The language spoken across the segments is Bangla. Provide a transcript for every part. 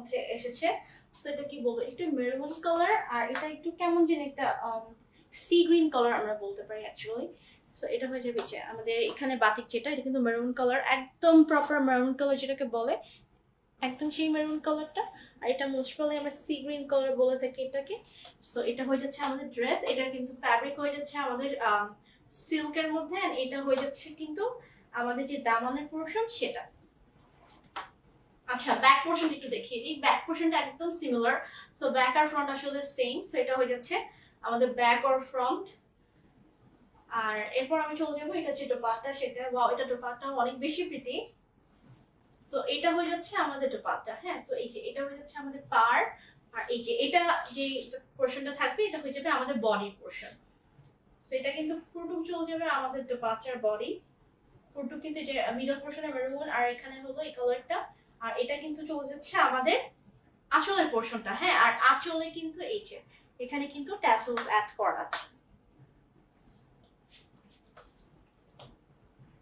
মধ্যে এসেছে। তো এটা কি বলবো, একটু মেরুন কালার, আর এটা একটু কেমন যেন একটা সি গ্রিন কালার আমরা বলতে পারি অ্যাকচুয়ালি। সো এটা হয়ে যাবে যে আমাদের এখানে বাটিক যেটা, এটা কিন্তু মেরুন কালার, একদম প্রপার মেরুন কালার যেটাকে বলে, একদম সেই মেরুন কালারটা। আর এটা মোস্ট প্রবলি আমরা সি গ্রিন কালার বলে থাকি এটাকে। সো এটা হয়ে যাচ্ছে আমাদের ড্রেস। এটা কিন্তু ফ্যাব্রিক হয়ে যাচ্ছে আমাদের সিল্কের মধ্যে, আর এটা হয়ে যাচ্ছে কিন্তু আমাদের যে দামানের পোর্শন সেটা। আচ্ছা, ব্যাক পোর্শন একটু দেখিয়ে দিই। ব্যাক পোর্শনটা একদম সিমিলার। সো ব্যাক আর ফ্রন্ট আসলে সেম। সো এটা হয়ে যাচ্ছে আমাদের ব্যাক আর ফ্রন্ট। আর এরপর আমি চলে যাবো এটা যে দোপাট্টা সেটা। ওয়াও, এটা দোপাট্টা অনেক বেশি প্রিটি। সো এটা হয়ে যাচ্ছে আমাদের দোপাট্টা। হ্যাঁ, সো এই যে এটা হয়ে যাচ্ছে আমাদের পার, আর এই যে এটা যে পোর্শনটা থাকবে এটা হয়ে যাবে আমাদের বডির পোর্শন। সো এটা কিন্তু পুরোটুকু চলে যাবে আমাদের দোপাট্টার বডি। পুরোটুকু কিন্তু যে মিডল পোর্শনে মেরুন, আর এখানে হলো এই কালারটা, আর এটা কিন্তু চলে যাচ্ছে আমাদের আঁচলের পোর্শনটা। হ্যাঁ, আর আঁচলে কিন্তু এই যে এখানে কিন্তু ট্যাসেলস অ্যাড করা আছে।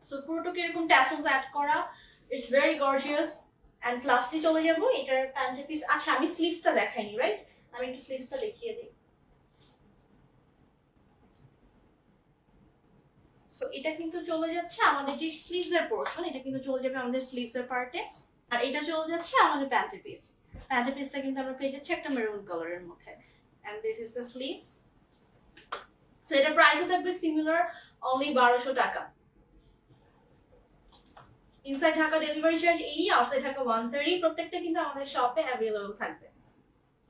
সো পুরোটুকু এরকম ট্যাসেলস অ্যাড করা, ইটস ভেরি গর্জিয়াস। অ্যান্ড লাস্টে চলে যাবো এটার প্যান্টের পিস। আচ্ছা, আমি স্লিভসটা দেখাইনি, রাইট? আমি একটু স্লিভসটা দেখিয়ে দিই। সো এটা কিন্তু চলে যাচ্ছে আমাদের যে স্লিভস এর পোর্শন, এটা কিন্তু চলে যাবে আমাদের স্লিভস এর পার্টে। আর এটা চলে যাচ্ছে আমাদের প্যান্টের পিস। প্যান্টের পিসটা কিন্তু আমরা পেয়ে যাচ্ছি একটা মেরুন কালারের মধ্যে। And this is the sleeves. So এটা প্রাইসও থাকবে সিমিলার, অনলি 1200 টাকা। Inside Dhaka delivery charge 80, outside Dhaka 130। প্রত্যেকটা কিন্তু আমাদের শপে অ্যাভেলেবল থাকবে।